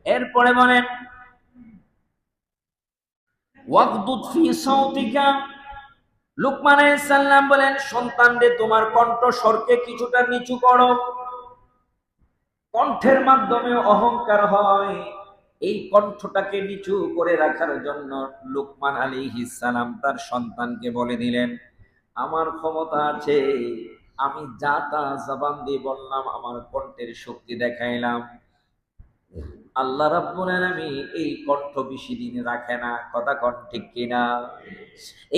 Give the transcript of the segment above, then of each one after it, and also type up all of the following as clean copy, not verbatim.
এরপরে বলেন ওয়াগদুদ ফি সাউতিকা, লুকমান আলাইহিস সালাম বলেন সন্তানদের তোমার কণ্ঠস্বরকে কিছুটা নিচু করো। কণ্ঠের মাধ্যমে অহংকার হয়, এই কণ্ঠটাকে নিচু করে রাখার জন্য লুকমান আলাইহিস সালাম তার সন্তানকে বলে দিলেন, আমার ক্ষমতা আছে, আমি যা তা জবান দিয়ে বললাম, আমার কণ্ঠের শক্তি দেখাইলাম। আল্লাহ রাব্বুল আলামিন এই কণ্ঠ বেশি দিন রাখে না, কথা কোন ঠিক কিনা?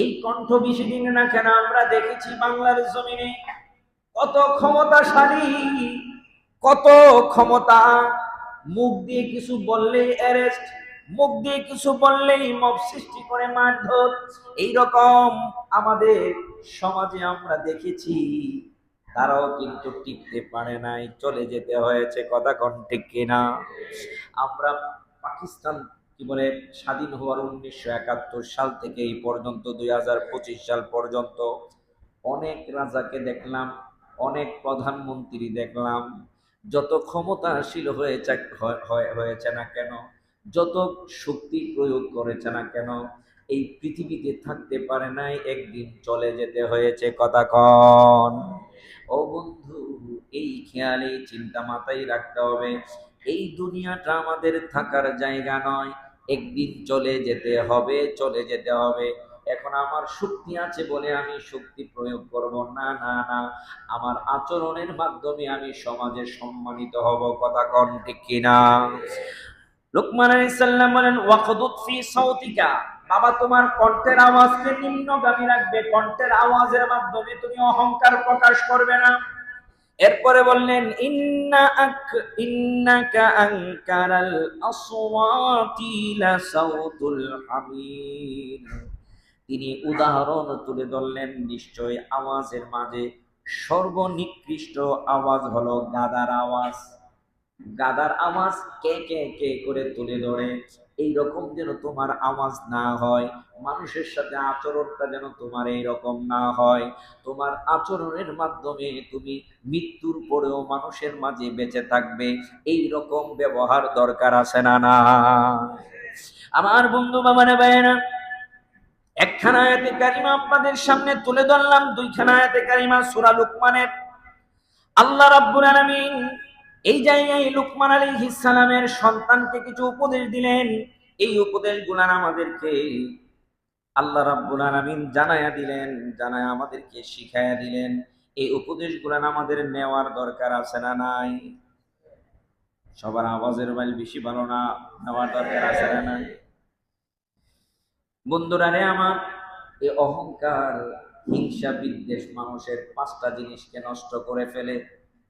এই কণ্ঠ বেশি দিন রাখে না। আমরা দেখেছি বাংলার জমিনে কত ক্ষমতাশালী, কত ক্ষমতা, মুখ দিয়ে কিছু বললেই অ্যারেস্ট, মুখ দিয়ে কিছু বললেই মব সৃষ্টি করে মারধর। এইরকম আমাদের সমাজে আমরা দেখেছি, তারাও কিন্তু টিকতে পারে নাই, চলে যেতে হয়েছে, কথা কোন ঠিক কিনা? আমরা পাকিস্তান কি বলে স্বাধীন হওয়ার 1971 সাল থেকে এই পর্যন্ত 2025 সাল পর্যন্ত অনেক রাজাকে দেখলাম, অনেক প্রধানমন্ত্রী দেখলাম, যত ক্ষমতাশীল হয়েছে না কেন, যত শক্তি প্রয়োগ করেছে না কেন, এই পৃথিবীতে থাকতে পারে নাই, একদিন চলে যেতে হয়েছে, কথা কন। ও বন্ধু, এই খেয়ালে চিন্তা মাথায় রাখতে হবে, এই দুনিয়াটা আমাদের থাকার জায়গা নয়, একদিন চলে যেতে হবে, চলে যেতে হবে। এখন আমার শক্তি আছে বলে আমি শক্তি প্রয়োগ করব না, না না, আমার আচরণের মাধ্যমে আমি সমাজে সম্মানিত হব, কথা কন ঠিক কিনা? লুকমান আলাইহিস সালাম বলেন ওয়াকদুদ ফি সাউতিকা, বাবা তোমার কণ্ঠের আওয়াজকে নিম্নগামী রাখবে, কণ্ঠের আওয়াজের মাধ্যমে তুমি অহংকার প্রকাশ করবে না। এরপরে বললেন ইন্নাকা আনকারাল আসওয়াতি লা সাউতুল হামির, তিনি উদাহরণ তুলে ধরলেন, নিশ্চয় আওয়াজের মাঝে সর্বনিকৃষ্ট আওয়াজ হলো গাদার আওয়াজ। গাদার আওয়াজ কে কে কে করে তুলে ধরে, এই রকম যেন তোমার আওয়াজ না হয়, মানুষের সাথে আচরণটা যেন তোমার এই রকম না হয়, তোমার আচরণের মাধ্যমে তুমি মৃত্যুর পরেও মানুষের মাঝে বেঁচে থাকবে, এই রকম ব্যবহার দরকার আছে না না? আমার বন্ধু বাবারা ভাইয়েরা, একখানা আয়াতে কারিমা আপনাদের সামনে তুলে ধরলাম, দুইখানা আয়াতে কারিমা সূরা লুকমানের। আল্লাহ রাব্বুল আলামিন এই জায়গায় লুকমান আলাইহিস সালামের সন্তানকে কিছু উপদেশ দিলেন। এই উপদেশগুলো আমাদেরকে আল্লাহ রাব্বুল আলামিন জানায়া দিলেন, জানায়া আমাদেরকে শিখায়া দিলেন। এই উপদেশগুলো আমাদের নেওয়ার দরকার আছে না নাই? সবার আওয়াজের বাইল বেশি ভালো না, নেওয়ার দরকার আছে না নাই? বন্ধুরা রে আমার, এই অহংকার, হিংসা, বিদ্বেষ মানুষের 5টা জিনিসকে নষ্ট করে ফেলে।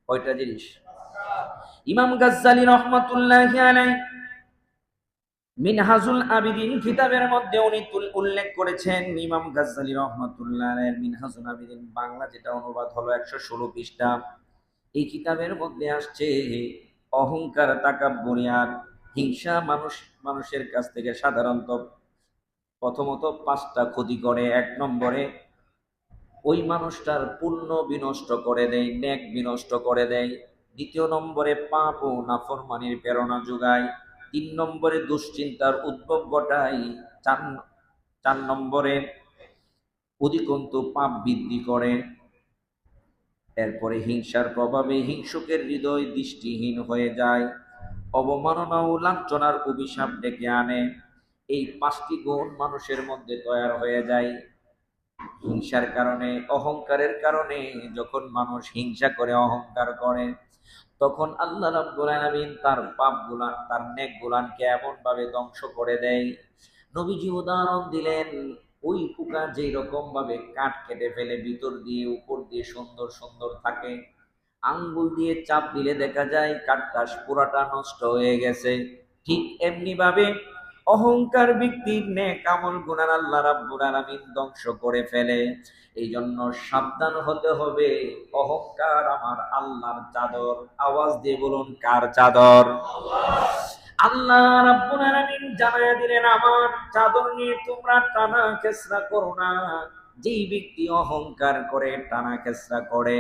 কয়টা জিনিস? ইমাম গাজ্জালী রহমাতুল্লাহি আলাইহি মিনহাজুল আবিদিন কিতাবের মধ্যে উনি উল্লেখ করেছেন, ইমাম গাজ্জালী রহমাতুল্লাহ আলাইহি মিনহাজুল আবিদিন বাংলা যেটা অনুবাদ হলো 116 পৃষ্ঠা, এই কিতাবের মধ্যে আসছে অহংকার, তাকাব্বুর আর হিংসা মানুষের কাছ থেকে সাধারণত প্রথমত 5টা ক্ষতি করে। 1 নম্বরে ওই মানুষটার পুণ্য বিনষ্ট করে দেয়, নেক বিনষ্ট করে দেয়। 2 নম্বরে পাপ ও নাফরমানির প্রেরণা যোগায়। 3 নম্বরে দুশ্চিন্তার উদ্ভব ঘটায়। 4 নম্বরে অধিকন্তু পাপ বৃদ্ধি করে। এরপরে হিংসার প্রভাবে হিংসুকের হৃদয় দৃষ্টিহীন হয়ে যায়, অবমাননা ও লাঞ্ছনার অভিশাপ ডেকে আনে। এই 5টি গুণ মানুষের মধ্যে তৈরি হয়ে যায় হিংসার কারণে, অহংকারের কারণে। যখন মানুষ হিংসা করে, অহংকার করে, তখন আল্লাহ রাব্বুল আলামিন তার পাপগুলান, তার নেকগুলানকে এমন ভাবে ধ্বংস করে দেয়। নবীজি উদাহরণ দিলেন, ওই পোকা যেই রকম ভাবে কাঠ কেটে ফেলে, ভিতর দিয়ে উপর দিয়ে সুন্দর সুন্দর থাকে, আঙ্গুল দিয়ে চাপ দিলে দেখা যায় কাঠটা পুরাটা নষ্ট হয়ে গেছে, ঠিক এমনি ভাবে অহংকার ব্যক্তির নেক আমল গুনাহ আল্লাহ রাব্বুল আলামিন ধ্বংস করে ফেলে। এই জন্য সাবধান হতে হবে। অহংকার আমার আল্লাহর চাদর। আওয়াজ দিয়ে বলুন, কার চাদর? আল্লাহ রাব্বুল আলামিন জানায়া দিলেন, আমার চাদর নিয়ে তোমরা টানা খেসরা করো না। যেই ব্যক্তি অহংকার করে, টানা খেসরা করে,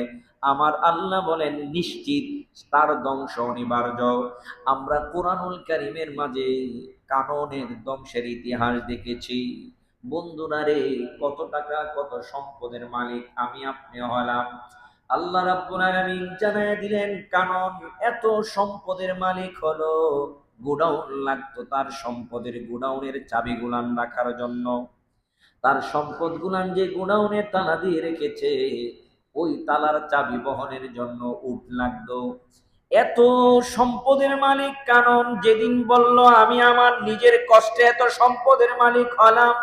আমার আল্লাহ বলেন নিশ্চিত তার ধ্বংস অনিবার্য। আমরা কোরআনুল কারীমের মাঝে কাননের ধ্বংসের ইতিহাস দেখেছি। বন্ধুরা রে, কত টাকা কত সম্পদের মালিক আমি আপনি হলাম, আল্লাহ রাব্বুল আলামিন জানায় দিলেন কানন এত সম্পদের মালিক হলো, গোডাউন লাগতো তার সম্পদের গোডাউনের চাবি গুলান রাখার জন্য। তার সম্পদ গুলান যে গোডাউনে তালা দিয়ে রেখেছে, ওই তালার চাবি বহনের জন্য উট লাগতো। এত সম্পদের মালিক কানন যেদিন বলল আমি আমার নিজের কষ্টে এত সম্পদের মালিক হলাম,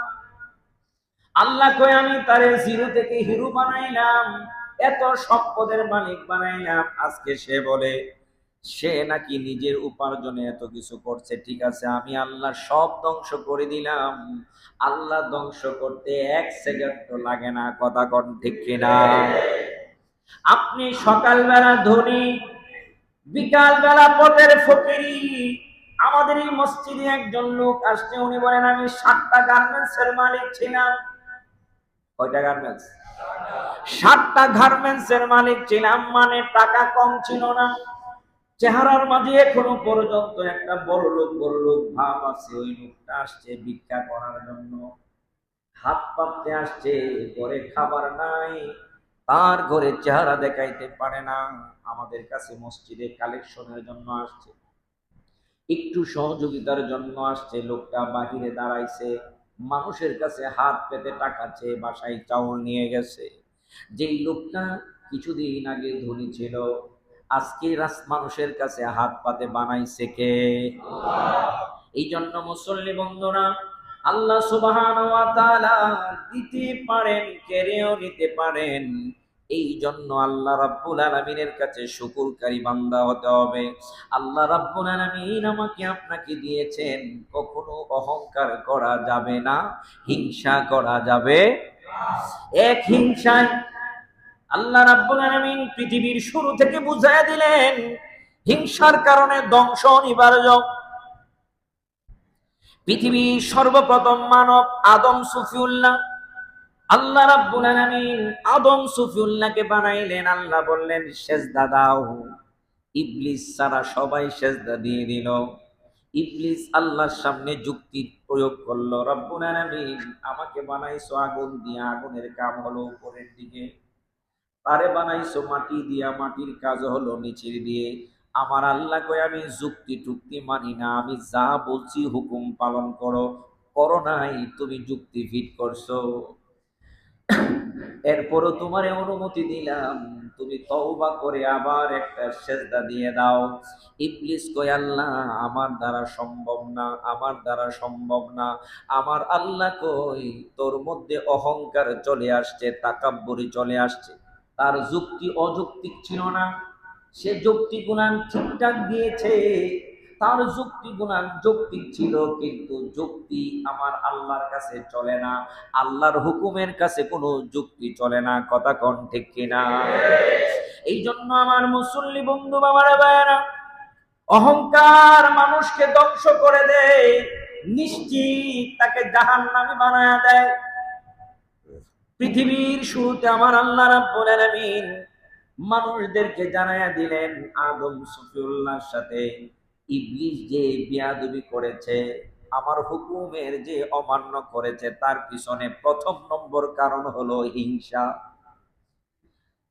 আল্লাহ কয় আমি তারে জিরো থেকে হিরো বানাইলাম, এত সম্পদের মালিক বানাইলাম। আজকে সে বলে সে নাকি নিজের উপার্জনে এত কিছু করছে। ঠিক আছে, আমি আল্লাহ সব ধ্বংস করে দিলাম। আল্লাহ ধ্বংস করতে এক সেকেন্ড তো লাগে না, কথা কোন ঠিক কিনা? আপনি সকালবেলা ধনী, বিকালবেলা পথের ফকিরি। আমাদের এই মসজিদে একজন লোক আসছে, উনি বলেন আমি 7টা গার্মেন্টস এর মালিক ছিলাম। কয়টা গার্মেন্টস? 7টা গার্মেন্টস এর মালিক ছিলাম, মানে টাকা কম ছিল না। চেহারার মাঝে এখনো পর্যন্ত একটা বড় লোক ভাব আছে। ওই লোকটা আসছে ভিক্ষা করার জন্য, হাত পাততে আসছে, ঘরে খাবার নাই, তার ঘরে চেহারা দেখাইতে পারে না। আমাদের কাছে মসজিদে কালেকশনের জন্য আসছে, একটু সহযোগিতার জন্য আসছে। লোকটা বাহিরে দাঁড়াইছে, মানুষের কাছে হাত পেতে টাকা চেয়ে বাসায় চাউল নিয়ে গেছে। যেই লোকটা কিছুদিন আগে ধনী ছিল, আজকে মানুষের কাছে হাত পাতে বানাইছে কে? এই জন্য মুসল্লি বন্ধুরা, আল্লাহ সুবহানাহু ওয়া তাআলা দিতে পারেন, কেড়েও নিতে পারেন। এই জন্য আল্লাহ রাব্বুল আলামিনের কাছে শুকরকারী বান্দা হতে হবে। আল্লাহ রাব্বুল আলামিন আমাকে আপনাকে দিয়েছেন, কখনো অহংকার করা যাবে না, হিংসা করা যাবে না। এক হিংসায় আল্লাহ রাব্বুল আলামিন পৃথিবীর শুরু থেকে বুঝাইয়া দিলেন হিংসার কারণে ধ্বংস অনিবার্য। পৃথিবীর সর্বপ্রথম মানব আদম সফিউল্লাহ, আল্লাহ রাব্বুল আলামিন আদম সফিউল্লাহকে বানাইলেন। আল্লাহ বললেন সেজদা দাও, ইবলিস সারা সবাই সেজদা দিয়ে দিল। ইবলিস আল্লাহর সামনে যুক্তি প্রয়োগ করলো, রাব্বুল আলামিন আমাকে বানাইছো আগুন দিয়া, আগুনের কাম হলো উপরের দিকে, তারে বানাইছো মাটি দিয়া, মাটির কাজ হলো নিচের দিয়ে। আমার আল্লাহ কয় আমি যুক্তি টুক্তি মানি না, আমি যা বলছি হুকুম পালন করো। করো নাই, তুমি যুক্তি ফিট করছো। এরপরও তোমারে অনুমতি দিলাম, তুমি তওবা করে আবার একটা সেজদা দিয়ে দাও। ইবলিস কয় আল্লাহ আমার দ্বারা সম্ভব না, আমার দ্বারা সম্ভব না। আমার আল্লাহ কই তোর মধ্যে অহংকার চলে আসছে, তাকাব্বুরি চলে আসছে। তার যুক্তি অযৌক্তিক ছিল না, সে যুক্তি গুণান ঠিকঠাক দিয়েছে। তার যুক্তি গুণান যৌক্তিক ছিল, কিন্তু যুক্তি আমার আল্লাহর কাছে চলে না, আল্লাহর হুকুমের কাছে কোনো যুক্তি চলে না, কথা কোন ঠিক কিনা? এই জন্য আমার মুসল্লি বন্ধু বাবারা ভাইয়েরা, অহংকার মানুষকে ধ্বংস করে দেয়, নিশ্চিত তাকে জাহান্নামী বানায়া দেয়। পৃথিবীর শুরুতে আমার আল্লাহ রাব্বুল আলামিন মানুষদেরকে জানায়া দিলেন আদম সফিউল্লাহর সাথে ইবলিস যে বিয়াদবি করেছে, আমার হুকুমের যে অমান্য করেছে, তার পিছনে প্রথম নম্বর কারণ হলো হিংসা।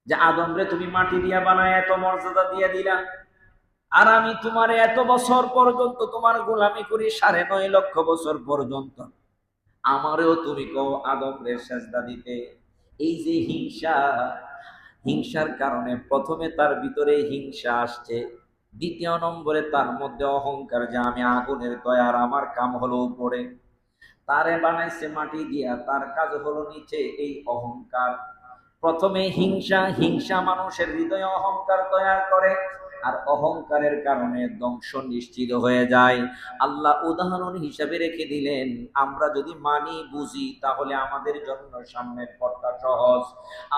যে আদম রে তুমি মাটি দিয়া বানায় এত মর্যাদা দিয়ে দিলা, আর আমি তোমার এত বছর পর্যন্ত তোমার গোলামি করি, 9.5 লক্ষ বছর পর্যন্ত, আমারেও তুমি কও আদম রে সেজদা দিতে। এই যে হিংসা, হিংসার কারণে প্রথমে তার ভিতরে হিংসা আসছে, দ্বিতীয় নম্বরে তার মধ্যে অহংকার, যে আমি আগুনের তৈয়ার, আমার কাম হলো উপরে, তারে বানাইছে মাটি দিয়া, তার কাজ হলো নিচে। এই অহংকার প্রথমে হিংসা, হিংসা মানুষের হৃদয়ে অহংকার তৈয়ার করে। আর অহংকারের কারণে ধ্বংস নিশ্চিত হয়ে যায়। আল্লাহ উদাহরণ হিসাবে রেখে দিলেন, আমরা যদি মানি বুঝি তাহলে আমাদের জন্য সামনের পথটা সহজ।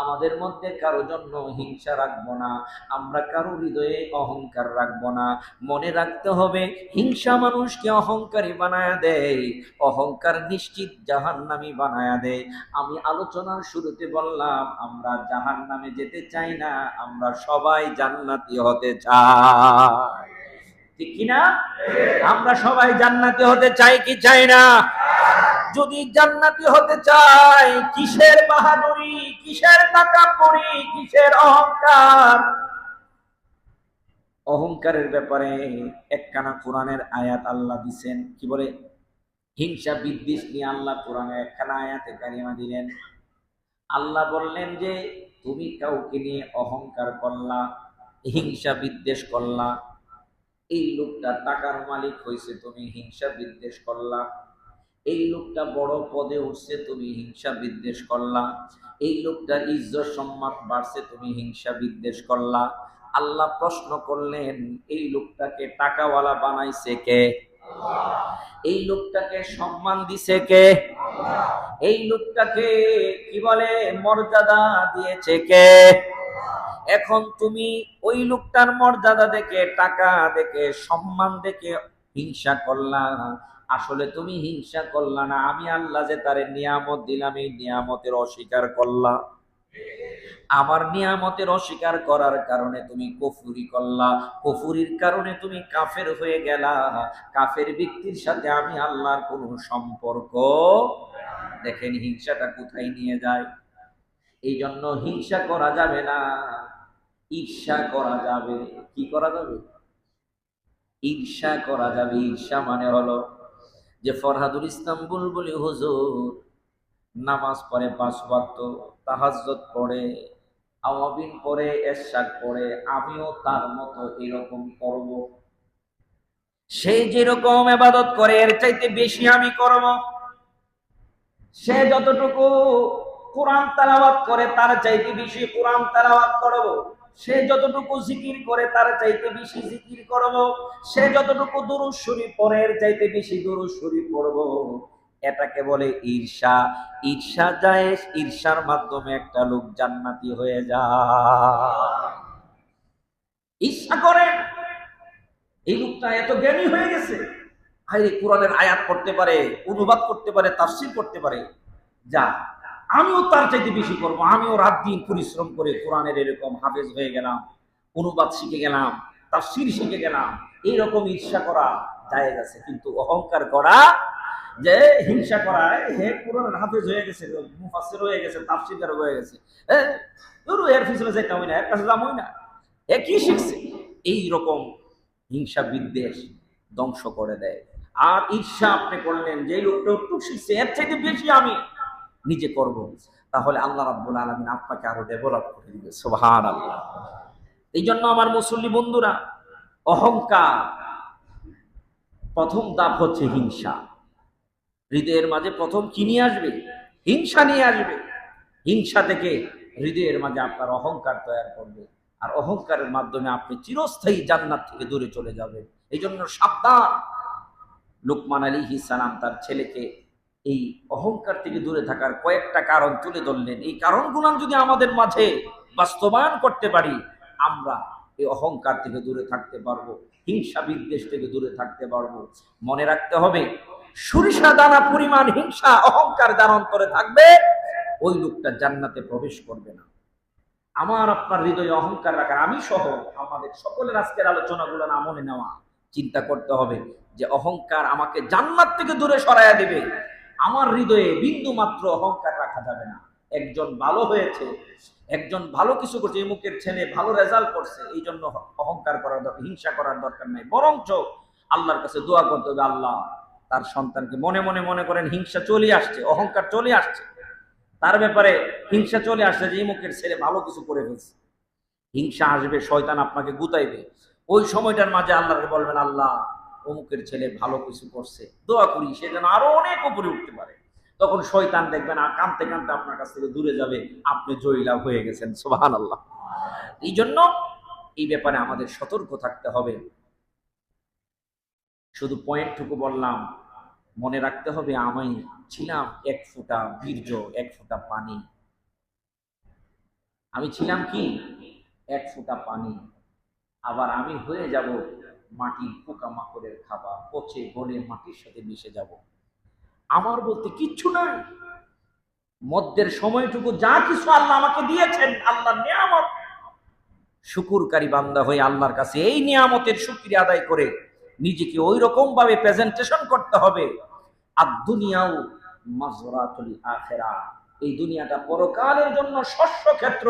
আমাদের মধ্যে কারো জন্য হিংসা রাখবো না, আমরা কারো হৃদয়ে অহংকার রাখবো না। মনে রাখতে হবে, হিংসা মানুষকে অহংকারী বানায়া দেয়, অহংকার নিশ্চিত জাহান্নামী বানায়া দেয়। আমি আলোচনার শুরুতে বললাম, আমরা জাহান্নামে যেতে চাই না, আমরা সবাই জান্নাতি হতে চাই, ঠিক কিনা? আমরা সবাই জান্নাতি হতে চাই কি চাই না? যদি জান্নাতি হতে চাই, কিসের বাহাদুরি, কিসের তাকাব্বুরি, কিসের অহংকার? অহংকারের ব্যাপারে একখানা কোরআনের আয়াত আল্লাহ দিছেন, কি বলে? হিংসা বিদ্বেষ নিয়ে আল্লাহ কোরআনে একখানা আয়াতে কারিমা দিলেন। আল্লাহ বললেন যে তুমি কাউকে নিয়ে অহংকার করলা, হিংসা বিদ্বেষ করলা, এই লোকটা টাকার মালিক হয়েছে, তুমি হিংসা বিদ্বেষ করলা। এই লোকটা বড় পদে উঠছে, তুমি হিংসা বিদ্বেষ করলা। এই লোকটার ইজ্জত সম্মান বাড়ছে, তুমি হিংসা বিদ্বেষ করলা। আল্লাহ প্রশ্ন করলেন, এই লোকটাকে টাকাওয়ালা বানাইছে কে? এই লোকটাকে সম্মান দিছে কে? এই লোকটাকে কি বলে মর্যাদা দিয়েছে কে? এখন তুমি ওই লোকটার মর্যাদা দেখে, টাকা দেখে, সম্মান দেখে হিংসা করলা। আসলে তুমি হিংসা করলা না, আমি আল্লাহ যে তারে নিয়ামত দিলাম, এই নিয়ামতের অস্বীকার করলা। আমার নিয়ামতের অস্বীকার করার কারণে তুমি কুফরি করলা, কুফরির কারণে তুমি কাফের হয়ে গেলা। কাফের ব্যক্তির সাথে আমি আল্লাহর কোনো সম্পর্ক। দেখেন হিংসাটা কোথায় নিয়ে যায়। এই জন্য হিংসা করা যাবে না, ঈর্ষা করা যাবে। কি করা যাবে? ঈর্ষা করা যাবে। ঈর্ষা মানে হলো যে ফরহাদুল ইসলাম বুলবুলি হুজুর নামাজ পড়ে 5 ওয়াক্ত, তাহাজ্জুদ পড়ে, আওয়াবিন পড়ে, এরশাদ পড়ে, আমিও তার মতো এরকম করব। সে যেরকম ইবাদত করে এর চাইতে বেশি আমি করব। সে যতটুকু কোরআন তেলাওয়াত করে তার চাইতে বেশি কোরআন তেলাওয়াত করব। সে যতটুকু জিকির করে তার চাইতে বেশি জিকির করব। সে যতটুকু দুরূদ শরীফ পড়ে এর চাইতে বেশি দুরূদ শরীফ পড়ব। এটাকে বলে ঈর্ষা। ঈর্ষা জায়েজ, ঈর্ষার মাধ্যমে একটা লোক জান্নাতি হয়ে যায়। ঈর্ষা করে এই লোকটা এত জ্ঞানী হয়ে গেছে, আরে কোরআনের আয়াত পড়তে পারে, অনুবাদ করতে পারে, তাফসীর করতে পারে, যা আমিও তার চাইতে বেশি করব। আমিও রাত দিন পরিশ্রম করে কোরআনের এরকম হাফেজ হয়ে গেলাম, অনুবাদ শিখে গেলাম, তাফসীর শিখে গেলাম। এইরকম ঈর্ষা করা জায়েজ আছে, কিন্তু অহংকার করা, যে হিংসা করা, হে কোরআনের হাফেজ হয়ে গেছে, মুফাসসির হয়ে গেছে, তাফসীরকার হয়ে গেছে, এর পিছনে যেতে হয় না, এর কাছে যাবই না, এ কি শিখছে? এই রকম হিংসা বিদ্বেষ ধ্বংস করে দেয়। আর ঈর্ষা আপনি করলেন, যে লোকটা একটু শিখছে এর চাইতে বেশি আমি নিজে করব, তাহলে আল্লাহ রাব্বুল আলামিন আপনাকে আরো ডেভেলপ করে দিবে। সুবহানাল্লাহ। এই জন্য আমার মুসল্লি বন্ধুরা, অহংকার প্রথম ধাপ হচ্ছে হিংসা। হৃদয়ের মাঝে প্রথম কি নিয়ে আসবে? হিংসা নিয়ে আসবে। হিংসা থেকে হৃদয়ের মাঝে আপনার অহংকার তৈরি করবে, আর অহংকারের মাধ্যমে আপনি চিরস্থায়ী জান্নাত থেকে দূরে চলে যাবেন। এই জন্য সাবধান। লুকমান আলাইহিস সালাম তার ছেলেকে এই অহংকার থেকে দূরে থাকার কয়েকটা কারণ তুলে ধরলেন। এই কারণগুলো যদি আমাদের মাঝে বাস্তবায়ন করতে পারি, আমরা এই অহংকার থেকে দূরে থাকতে পারবো, হিংসা বিদ্বেষ থেকে দূরে থাকতে পারবো। মনে রাখতে হবে, সরিষা দানা পরিমাণ হিংসা অহংকার যার অন্তরে থাকবে, ওই লোকটা জান্নাতে প্রবেশ করবে না। আমার আপনার হৃদয়ে অহংকার রাখার, আমি সহ আমাদের সকলের আজকের আলোচনাগুলো না মনে নেওয়া, চিন্তা করতে হবে যে অহংকার আমাকে জান্নাত থেকে দূরে সরাইয়া দিবে। আমার হৃদয়ে বিন্দু মাত্র অহংকার রাখা যাবে না। একজন ভালো হয়েছে, একজন ভালো কিছু করছে, এই মুখের ছেলে ভালো রেজাল্ট করছে, এই জন্য অহংকার করার দরকার, হিংসা করার দরকার নাই। বরঞ্চ আল্লাহর কাছে দোয়া করতে হবে, আল্লাহ তার সন্তানকে, মনে করেন হিংসা চলে আসছে, অহংকার চলে আসছে, তার ব্যাপারে হিংসা চলে আসছে যে এই মুখের ছেলে ভালো কিছু করে ফেলছে। হিংসা আসবে, শয়তান আপনাকে গুতাইবে। ওই সময়টার মাঝে আল্লাহকে বলবেন, আল্লাহ অমুকের ছেলে ভালো কিছু করছে, দোয়া করি সে যেন আরো অনেক উপরে উঠতে পারে। তখন শয়তান দেখবেন আর কাঁদতে কাঁদতে আপনার কাছ থেকে দূরে যাবে, আপনি জয়ী লাভ হয়ে গেছেন। সুবহানাল্লাহ। এই জন্য এই ব্যাপারে আমাদের সতর্ক থাকতে হবে। শুধু পয়েন্টটুকু বললাম, মনে রাখতে হবে আমি ছিলাম এক ফোঁটা বীর্য, এক ফোঁটা পানি। আমি ছিলাম কি এক ফোঁটা পানি, আবার আমি হয়ে যাব মাটির পোকামাকড়ের খাবার, পচে গলে মাটির সাথে মিশে যাব। আমার বলতে কিচ্ছু নাই। মধ্যের সময়টুকু যা কিছু আল্লাহ আমাকে দিয়েছেন, আল্লাহর নিয়ামত, শুকুরকারী বান্দা হয়ে আল্লাহর কাছে এই নিয়ামতের শুকরিয়া আদায় করে নিজেকে ওই রকম ভাবে প্রেজেন্টেশন করতে হবে। আর দুনিয়াও মাজরাতুল আখিরা, এই দুনিয়াটা পরকালের জন্য শস্য ক্ষেত্র।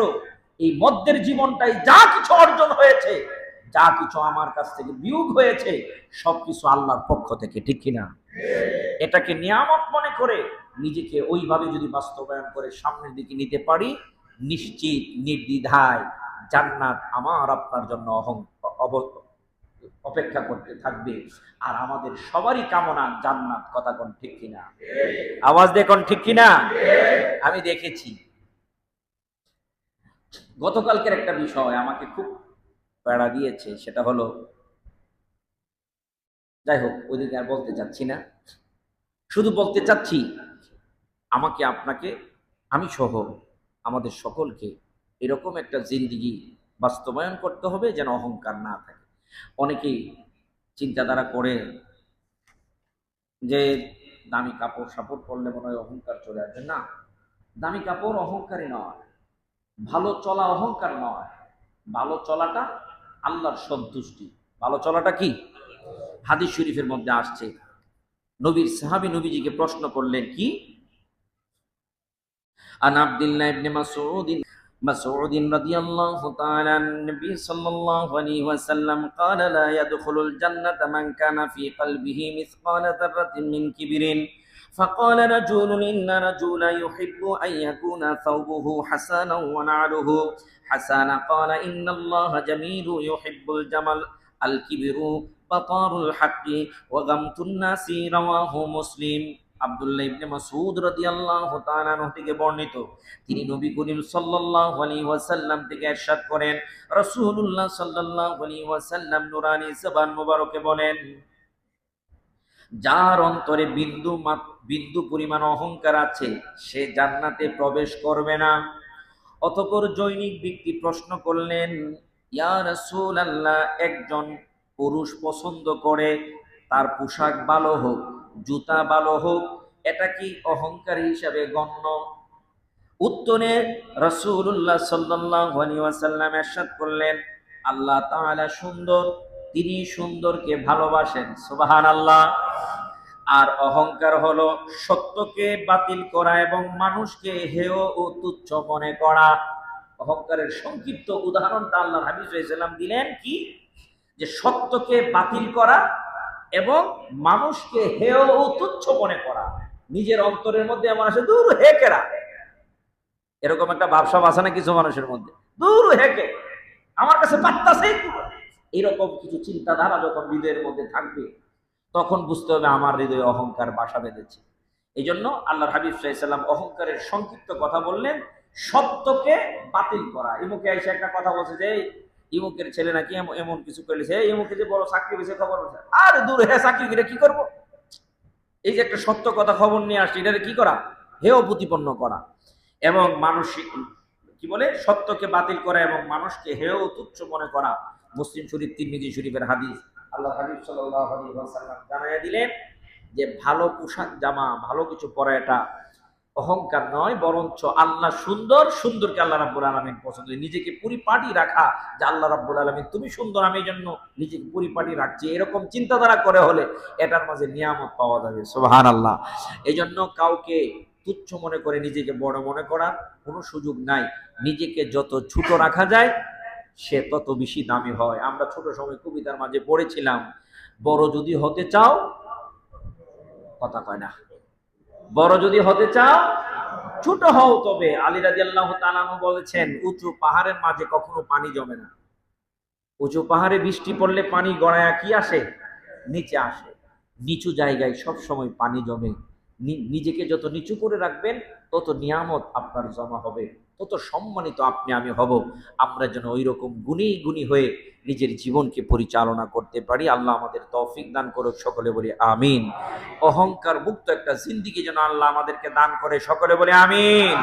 এই মধ্যের জীবনটাই যা কিছু অর্জন হয়েছে, যা কিছু আমার কাছ থেকে বিয়োগ হয়েছে, সবকিছু আল্লাহর পক্ষ থেকে, ঠিক কিনা? এটাকে নিয়ামত মনে করে নিজেকে ওইভাবে যদি বাস্তবায়ন করে সামনের দিকে নিতে পারি, নিশ্চিত নির্দ্বিধায় জান্নাত আমার আপনার জন্য অপেক্ষা করতে থাকবে। আর আমাদের সবারই কামনা জান্নাত, কথা কোন ঠিক কিনা? আওয়াজ দেখুন ঠিক কিনা? আমি দেখেছি গতকালকের একটা বিষয় আমাকে খুব প্যারা দিয়েছে, সেটা হলো, যাই হোক ওইদিকে আর বলতে চাচ্ছি না, শুধু বলতে চাচ্ছি আমাকে, আপনাকে, আমি সহ আমাদের সকলকে এরকম একটা জিন্দেগি বাস্তবায়ন করতে হবে যেন অহংকার না থাকে। অনেকেই চিন্তাধারা করে যে দামি কাপড় সাপড় পরলে মনে হয় অহংকার চলে আসবে। না, দামি কাপড় অহংকারী নয়, ভালো চলা অহংকার নয়। ভালো চলাটা আল্লাহর সন্তুষ্টি। ভালো চলাটা কি? হাদিস শরীফের মধ্যে আসছে, নবীর সাহাবী নবীজিকে প্রশ্ন করলেন কি, আন আব্দুল্লাহ ইবনে مسعود رضي الله تعالى عن النبي صلى الله عليه وسلم قال لا يدخل الجنة من كان في قلبه مثقال ذرة من كبر فقال رجل إن رجلا يحب أن يكون ثوبه حسنا ونعله حسنا قال إن الله جميل يحب الجمال الكبر بطار الحق وغمط الناس رواه مسلم। আব্দুল্লাহ ইবনে মাসউদ রাদিয়াল্লাহু তাআলা আনহু থেকে বর্ণিত, তিনি নবী করিম সাল্লাল্লাহু আলাইহি ওয়াসাল্লাম থেকে ইরশাদ করেন, রাসূলুল্লাহ সাল্লাল্লাহু আলাইহি ওয়াসাল্লাম নুরানি জবান মোবারকে বলেন, যার অন্তরে বিন্দু পরিমাণ অহংকার আছে সে জান্নাতে প্রবেশ করবে না। অতঃপর জৈনিক ব্যক্তি প্রশ্ন করলেন, ইয়া রাসূলুল্লাহ, একজন পুরুষ পছন্দ করে তার পোশাক ভালো হোক, জুতা ভালো হোক, এটা কি অহংকার হিসাবে গণ্য? উত্তরে রাসূলুল্লাহ সাল্লাল্লাহু আলাইহি ওয়াসাল্লাম ইরশাদ করলেন, আল্লাহ তাআলা সুন্দর, তিনি সুন্দরকে ভালোবাসেন, সুবহানাল্লাহ। আর অহংকার হলো সত্যকে বাতিল করা এবং মানুষকে হেয় ও তুচ্ছ মনে করা। অহংকারের সংক্ষিপ্ত উদাহরণটা আল্লাহর হাবিব সাল্লাল্লাহু আলাইহি ওয়াসাল্লাম দিলেন কি, যে সত্যকে বাতিল করা এবং মানুষকে হেয় ও তুচ্ছ মনে করা। নিজের অন্তরের মধ্যে এমন আসে, দূর হেকেরা, এরকম একটা ভাবসাব আছে না কিছু মানুষের মধ্যে, দূর হেকে, আমার কাছে পাত্তাছেই, এরকম কিছু চিন্তাধারা যখন হৃদয়ের মধ্যে থাকবে তখন বুঝতে হবে আমার হৃদয়ে অহংকার বাসা বেঁধেছে। এই জন্য আল্লাহর হাবিব সাল্লাল্লাহু আলাইহি ওয়াসাল্লাম অহংকারের সংক্ষিপ্ত কথা বললেন, সত্যকে বাতিল করা। ইমুকে এসে একটা কথা বলছে যে ইমুকের ছেলে নাকি এমন কিছু করেছে, ইমুকে যে বড় চাকরি পেয়েছে খবর বলছে, আর দূর হে, চাকরি করে কি করব? এই যে একটা সত্য কথা খবর নিয়ে আসছে, এটা কি করা? হেয় প্রতিপন্ন করা এবং মানসিক কি বলে, সত্যকে বাতিল করা এবং মানুষকে হেয় তুচ্ছ মনে করা। মুসলিম শরীফ, তিরমিজি শরীফের হাদিস। আল্লাহ হাবিব সাল্লাল্লাহু আলাইহি ওয়াসাল্লাম জানায়া দিলেন যে ভালো পোশাক জামা, ভালো কিছু পরা এটা অহংকার নয়, বরঞ্চ আল্লাহ সুন্দর, সুন্দরকে আল্লাহ রাব্বুল আলামিন পছন্দ। নিজেকে পরিপাটি রাখা, যে আল্লাহ রাব্বুল আলামিন তুমি সুন্দর, আমি এই জন্য নিজেকে পরিপাটি রাখছি, এরকম চিন্তাধারা করে হলে এটার মাঝে নিয়ামত পাওয়া যাবে, সুবহানাল্লাহ। এই জন্য কাউকে তুচ্ছ মনে করে নিজেকে বড় মনে করার কোনো সুযোগ নাই। নিজেকে যত ছোট রাখা যায় সে তত বেশি দামি হয়। আমরা ছোট সময় কবিতার মাঝে পড়েছিলাম, বড় যদি হতে চাও, কথা কয় না, বড় যদি হতে চাও ছোট হও। তবে আলী রাদিয়াল্লাহু তাআলা আনহু বলেছেন, উঁচু পাহাড়ের মাঝে কখনো পানি জমে না। উঁচু পাহাড়ে বৃষ্টি পড়লে পানি গড়ায়া কি আসে? নিচে আসে। নিচু জায়গায় সব সময় পানি জমে। নিজেকে যত নিচু করে রাখবেন তত নিয়ামত আপনার জমা হবে। তত সম্মানিত আপনি আমি হব। আমরা যেন ওই রকম গুণী গুণী হয়ে নিজের জীবনকে পরিচালনা করতে পারি। আল্লাহ আমাদের তৌফিক দান করুক, সকলে বলি আমিন। অহংকার মুক্ত একটা জিন্দেগি যেন আল্লাহ আমাদেরকে দান করে, সকলে বলি আমিন।